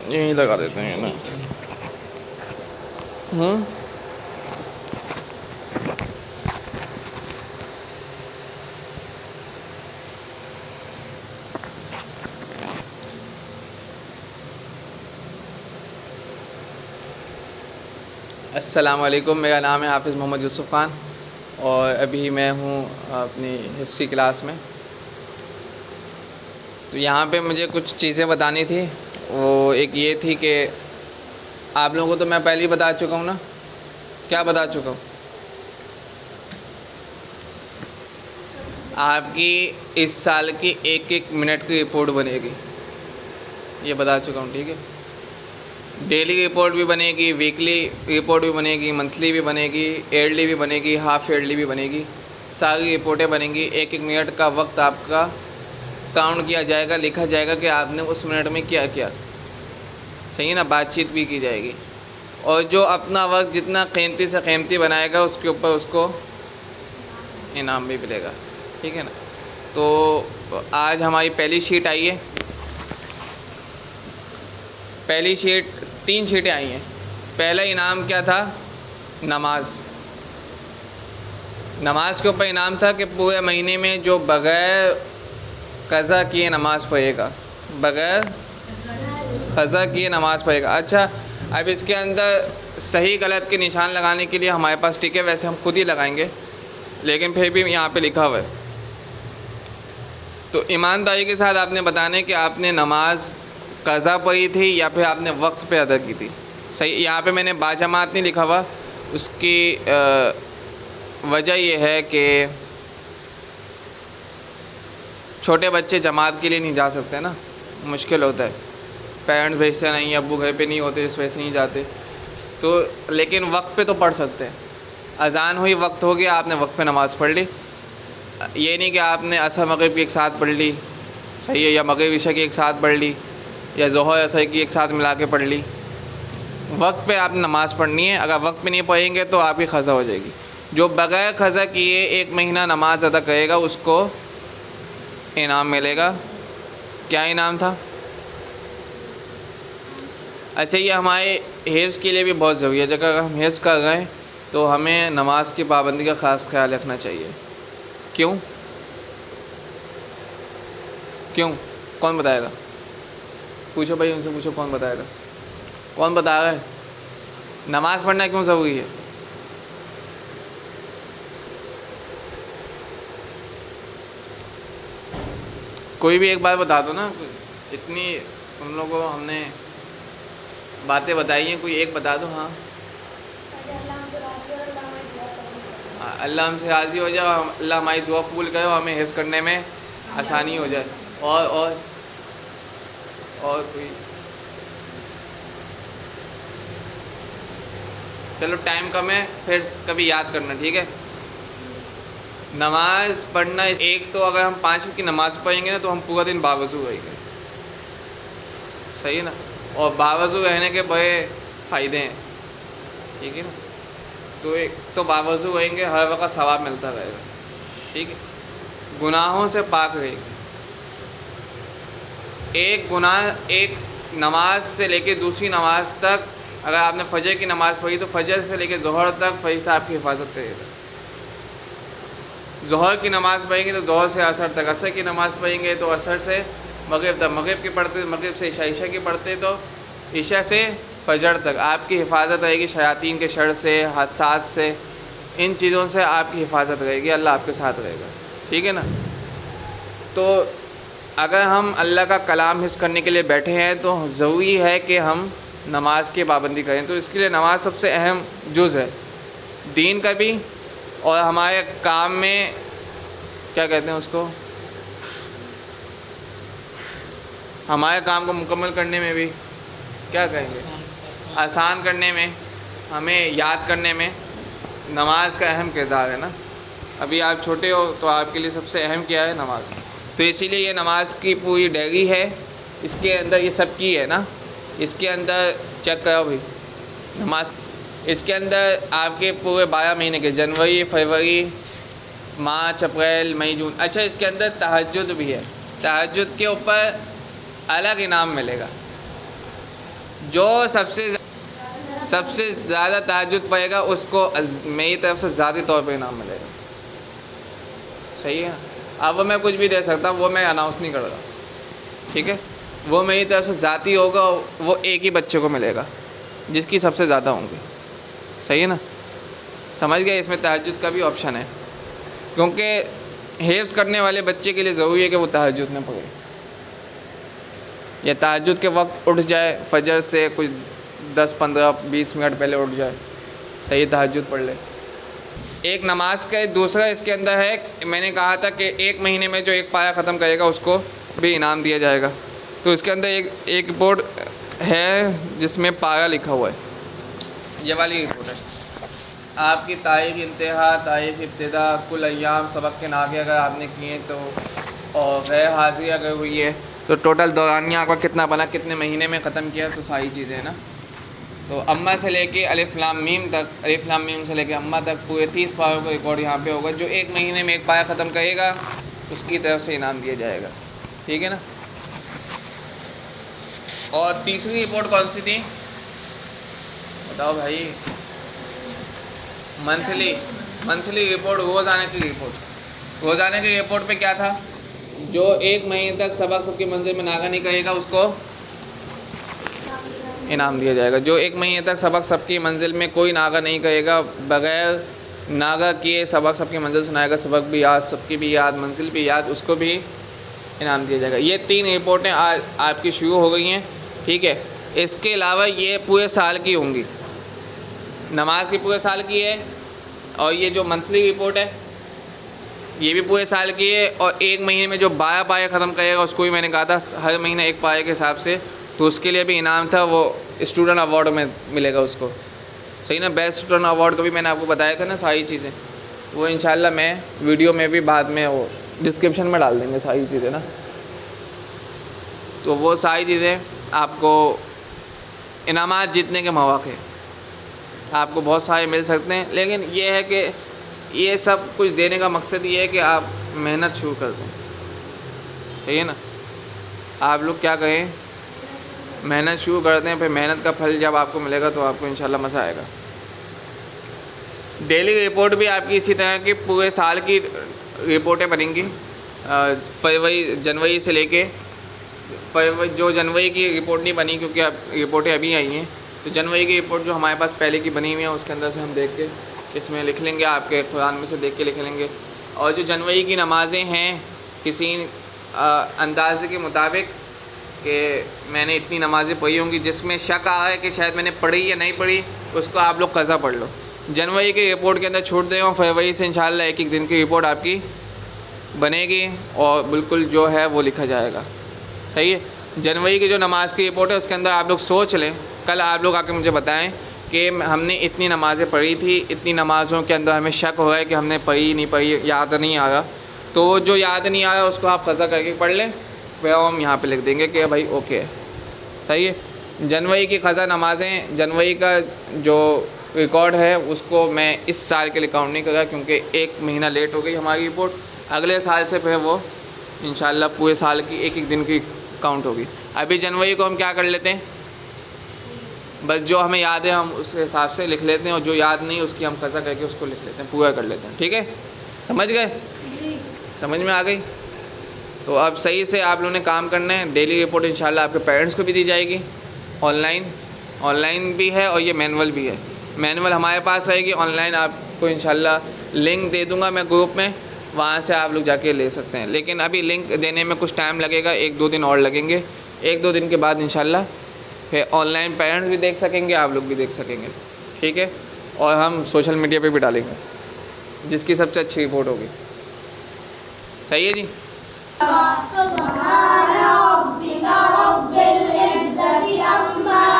یہیں لگا دیتے ہیں نا. السلام علیکم. میرا نام ہے حافظ محمد یوسف خان اور ابھی میں ہوں اپنی ہسٹری کلاس میں. تو یہاں پہ مجھے کچھ چیزیں بتانی تھی. وہ ایک یہ تھی کہ آپ لوگوں کو تو میں پہلے ہی بتا چکا ہوں نا. کیا بتا چکا ہوں؟ آپ کی اس سال کی ایک منٹ کی رپورٹ بنے گی، یہ بتا چکا ہوں. ٹھیک ہے، ڈیلی رپورٹ بھی بنے گی، ویکلی رپورٹ بھی بنے گی، منتھلی بھی بنے گی، ایئرلی بھی بنے گی، ہاف ایئرلی بھی بنے گی. ساری رپورٹیں بنیں گی. ایک منٹ کا وقت آپ کا کاؤنٹ کیا جائے گا، لکھا جائے گا کہ آپ نے اس منٹ میں کیا کیا. صحیح ہے نا؟ بات چیت بھی کی جائے گی. اور جو اپنا وقت جتنا قیمتی سے قیمتی بنائے گا اس کے اوپر اس کو انعام بھی ملے گا. ٹھیک ہے نا؟ تو آج ہماری پہلی شیٹ آئی ہے. پہلی شیٹ 3 شیٹیں آئی ہیں. پہلا انعام کیا تھا؟ نماز. نماز کے اوپر انعام تھا کہ پورے مہینے میں جو بغیر قضا کیے نماز پڑھے گا، بغیر قضا کیے نماز پڑھے گا. اچھا، اب اس کے اندر صحیح غلط کے نشان لگانے کے لیے ہمارے پاس ٹھیک ہے، ویسے ہم خود ہی لگائیں گے لیکن پھر بھی یہاں پہ لکھا ہوا ہے. تو ایمانداری کے ساتھ آپ نے بتانا ہے کہ آپ نے نماز قضا پڑھی تھی یا پھر آپ نے وقت پہ ادا کی تھی. صحیح. یہاں پہ میں نے باجماعت نہیں لکھا ہوا. اس کی وجہ یہ ہے کہ چھوٹے بچے جماعت کے لیے نہیں جا سکتے نا، مشکل ہوتا ہے. پیرنٹس بھیجتے نہیں، ابو گھر پہ نہیں ہوتے، اس وجہ سے نہیں جاتے. تو لیکن وقت پہ تو پڑھ سکتے ہیں. اذان ہوئی، وقت ہو گیا، آپ نے وقت پہ نماز پڑھ لی. یہ نہیں کہ آپ نے عصر مغرب کی ایک ساتھ پڑھ لی، صحیح ہے، یا مغرب عشاء کی ایک ساتھ پڑھ لی، یا ظہر عصر کی ایک ساتھ ملا کے پڑھ لی. وقت پہ آپ نے نماز پڑھنی ہے. اگر وقت پہ نہیں پڑھیں گے تو آپ کی قضا ہو جائے گی. جو بغیر قضا کیے 1 مہینہ نماز ادا کرے گا اس کو انعام ملے گا. کیا انعام تھا؟ اچھا، یہ ہمارے حفظ کے لیے بھی بہت ضروری ہے. اگر ہم حفظ کر رہے ہیں تو ہمیں نماز کی پابندی کا خاص خیال رکھنا چاہیے. کیوں؟ کون بتائے گا؟ پوچھو بھائی، ان سے پوچھو کون بتائے گا. کون بتا رہا ہے نماز پڑھنا کیوں ضروری ہے؟ کوئی بھی ایک بات بتا دو نا. اتنی تم لوگوں کو ہم نے باتیں بتائی ہیں، کوئی ایک بتا دو. ہاں، اللہ ہم سے راضی ہو جائے، اللہ ہماری دعا قبول کرے اور ہمیں حفظ کرنے میں آسانی ہو جائے. اور کوئی؟ چلو ٹائم کم ہے، پھر کبھی یاد کرنا. ٹھیک ہے؟ نماز پڑھنا ایک تو اگر ہم 5 وقت کی نماز پڑھیں گے نا تو ہم پورا دن باوضو رہیں گے. صحیح ہے نا؟ اور باوضو رہنے کے بڑے فائدے ہیں. ٹھیک ہے نا؟ تو ایک تو باوضو رہیں گے، ہر وقت ثواب ملتا رہے گا. ٹھیک ہے؟ گناہوں سے پاک رہیں گے. ایک گناہ ایک نماز سے لے کے دوسری نماز تک، اگر آپ نے فجر کی نماز پڑھی تو فجر سے لے کے ظہر تک فرشتہ آپ کی حفاظت کرے گا. ظہر کی نماز پڑھیں گے تو ظہر سے عصر تک، عصر کی نماز پڑھیں گے تو عصر سے مغرب تک، مغرب کی پڑھتے مغرب سے عشاء، عشاء کی پڑھتے تو عشاء سے فجر تک. آپ کی حفاظت رہے گی شیاطین کے شر سے، حادثات سے، ان چیزوں سے آپ کی حفاظت رہے گی. اللہ آپ کے ساتھ رہے گا. ٹھیک ہے نا؟ تو اگر ہم اللہ کا کلام حفظ کرنے کے لیے بیٹھے ہیں تو ضروری ہے کہ ہم نماز کی پابندی کریں. تو اس کے لیے نماز سب سے اہم جز ہے دین کا بھی، اور ہمارے کام میں کیا کہتے ہیں اس کو، ہمارے کام کو مکمل کرنے میں بھی کیا کہیں گے، آسان کرنے میں، ہمیں یاد کرنے میں نماز کا اہم کردار ہے نا. ابھی آپ چھوٹے ہو تو آپ کے لیے سب سے اہم کیا ہے؟ نماز. تو اسی لیے یہ نماز کی پوری ڈائری ہے. اس کے اندر یہ سب کی ہے نا. اس کے اندر چیک کرو بھائی نماز، اس کے اندر آپ کے پورے 12 مہینے کے، جنوری، فروری، مارچ، اپریل، مئی، جون. اچھا، اس کے اندر تہجد بھی ہے. تہجد کے اوپر الگ انعام ملے گا. جو سب سے زیادہ تہجد پڑھے گا اس کو میری طرف سے ذاتی طور پہ انعام ملے گا. صحیح ہے. اب وہ میں کچھ بھی دے سکتا ہوں, وہ میں اناؤنس نہیں کر رہا, ٹھیک ہے. وہ میری طرف سے ذاتی ہوگا, وہ ایک ہی بچے کو ملے گا جس کی سب سے زیادہ ہوں گی. صحیح ہے نا, سمجھ گئے. اس میں تہجد کا بھی آپشن ہے, کیونکہ حفظ کرنے والے بچے کے لیے ضروری ہے کہ وہ تہجد نہ پڑھے, یا تہجد کے وقت اٹھ جائے, فجر سے کچھ 10-15-20 منٹ پہلے اٹھ جائے, صحیح تہجد پڑھ لے. ایک نماز کا دوسرا اس کے اندر ہے, میں نے کہا تھا کہ 1 مہینے میں جو ایک پایا ختم کرے گا اس کو بھی انعام دیا جائے گا. تو اس کے اندر ایک رپورٹ ہے جس میں پایا لکھا ہوا ہے, یہ والی رپورٹ ہے. آپ کی تاریخ انتہا, تاریخ ابتدا, کل ایام سبق کے نافع اگر آپ نے کیے تو, اور غیر حاضری اگر ہوئی ہے تو ٹوٹل دورانیہ آپ کا کتنا بنا, کتنے مہینے میں ختم کیا, تو ساری چیزیں ہیں نا. تو اما سے لے کے الف لام میم تک, الف لام میم سے لے کے اما تک پورے 30 پایوں کا ریکارڈ یہاں پہ ہوگا. جو 1 مہینے میں ایک پایا ختم کرے گا اس کی طرف سے انعام دیا جائے گا, ٹھیک ہے نا. اور تیسری رپورٹ کون سی تھی بتاؤ بھائی؟ منتھلی رپورٹ, روزانہ کی رپورٹ. روزانہ کی رپورٹ پہ کیا تھا؟ جو 1 مہینے تک سبق سب کی منزل میں ناغہ نہیں کرے گا اس کو انعام دیا جائے گا. جو 1 مہینے تک سبق سب کی منزل میں کوئی ناغہ نہیں کرے گا, بغیر ناغہ کیے سبق سب کی منزل سنائے گا, سبق بھی یاد, سب کی بھی یاد, منزل بھی یاد, اس کو بھی انعام دیا جائے گا. یہ 3 رپورٹیں آپ کی شروع ہو گئی ہیں, ٹھیک ہے. اس کے علاوہ یہ پورے سال کی ہوں گی, نماز کی پورے سال کی ہے, اور یہ جو منتھلی رپورٹ ہے یہ بھی پورے سال کی ہے. اور 1 مہینے میں جو 12 پائے ختم کرے گا اس کو بھی میں نے کہا تھا ہر مہینہ 1 پائے کے حساب سے, تو اس کے لیے بھی انعام تھا, وہ اسٹوڈنٹ ایوارڈ میں ملے گا اس کو. صحیح نا, بیسٹ اسٹوڈنٹ ایوارڈ کا بھی میں نے آپ کو بتایا تھا نا ساری چیزیں. وہ انشاءاللہ میں ویڈیو میں بھی بعد میں وہ ڈسکرپشن میں ڈال دیں گے ساری چیزیں نا. تو وہ ساری چیزیں آپ کو انعامات جیتنے کے مواقع آپ کو بہت سارے مل سکتے ہیں. لیکن یہ ہے کہ یہ سب کچھ دینے کا مقصد یہ ہے کہ آپ محنت شروع کر دیں, ٹھیک ہے نا. آپ لوگ کیا کہیں, محنت شروع کر دیں, پھر محنت کا پھل جب آپ کو ملے گا تو آپ کو انشاءاللہ مزہ آئے گا. ڈیلی رپورٹ بھی آپ کی اسی طرح کی پورے سال کی رپورٹیں بنیں گی. جنوری سے لے کے جو جنوری کی رپورٹ نہیں بنی کیونکہ اب رپورٹیں ابھی آئی ہیں, تو جنوری کی رپورٹ جو ہمارے پاس پہلے کی بنی ہوئی ہیں اس کے اندر سے ہم دیکھ کے اس میں لکھ لیں گے, آپ کے قرآن میں سے دیکھ کے لکھ لیں گے. اور جو جنوری کی نمازیں ہیں کسی اندازے کے مطابق کہ میں نے اتنی نمازیں پڑھی ہوں گی, جس میں شک آ رہا ہے کہ شاید میں نے پڑھی یا نہیں پڑھی, اس کو آپ لوگ قضا پڑھ لو. جنوری کی رپورٹ کے اندر چھوٹ دیں, اور فروری سے انشاءاللہ 1 دن کی رپورٹ آپ کی بنے گی اور بالکل جو ہے وہ لکھا جائے گا. صحیح ہے. جنوری کی جو نماز کی رپورٹ ہے اس کے اندر آپ لوگ سوچ لیں, کل آپ لوگ آ کے مجھے بتائیں کہ ہم نے اتنی نمازیں پڑھی تھی, اتنی نمازوں کے اندر ہمیں شک ہو رہا ہے کہ ہم نے پڑھی نہیں پڑھی, یاد نہیں آ رہا. تو جو یاد نہیں آ رہا اس کو آپ قضا کر کے پڑھ لیں, پھر ہم یہاں پہ لکھ دیں گے کہ بھائی اوکے ہے. صحیح ہے. جنوری کی قضا نمازیں, جنوری کا جو ریکارڈ ہے اس کو میں اس سال کے لیے کاؤنٹ نہیں کرا کیونکہ 1 مہینہ لیٹ ہو گئی ہماری رپورٹ. اگلے سال سے پھر وہ انشاءاللہ پورے سال کی 1 دن کی کاؤنٹ ہوگی. ابھی جنوری کو ہم کیا کر لیتے ہیں, بس جو ہمیں یاد ہے ہم اس حساب سے لکھ لیتے ہیں, اور جو یاد نہیں اس کی ہم قضا کر کے اس کو لکھ لیتے ہیں, پورا کر لیتے ہیں. ٹھیک ہے, سمجھ گئے؟ سمجھ میں آ گئی؟ تو اب صحیح سے آپ لوگوں نے کام کرنا ہے. ڈیلی رپورٹ انشاءاللہ آپ کے پیرنٹس کو بھی دی جائے گی, آن لائن بھی ہے, اور یہ مینول بھی ہے. مینول ہمارے پاس رہے گی, آن لائن آپ کو انشاءاللہ لنک دے دوں گا میں گروپ میں, وہاں سے آپ لوگ جا کے لے سکتے ہیں. لیکن ابھی لنک دینے میں کچھ ٹائم لگے گا, 1-2 دن اور لگیں گے. 1-2 دن کے بعد انشاءاللہ پھر آن لائن پیرنٹس بھی دیکھ سکیں گے, آپ لوگ بھی دیکھ سکیں گے. ٹھیک ہے. اور ہم سوشل میڈیا پہ بھی ڈالیں گے جس کی سب سے اچھی رپورٹ ہوگی. صحیح ہے جی. سبحان ربک رب العزت عما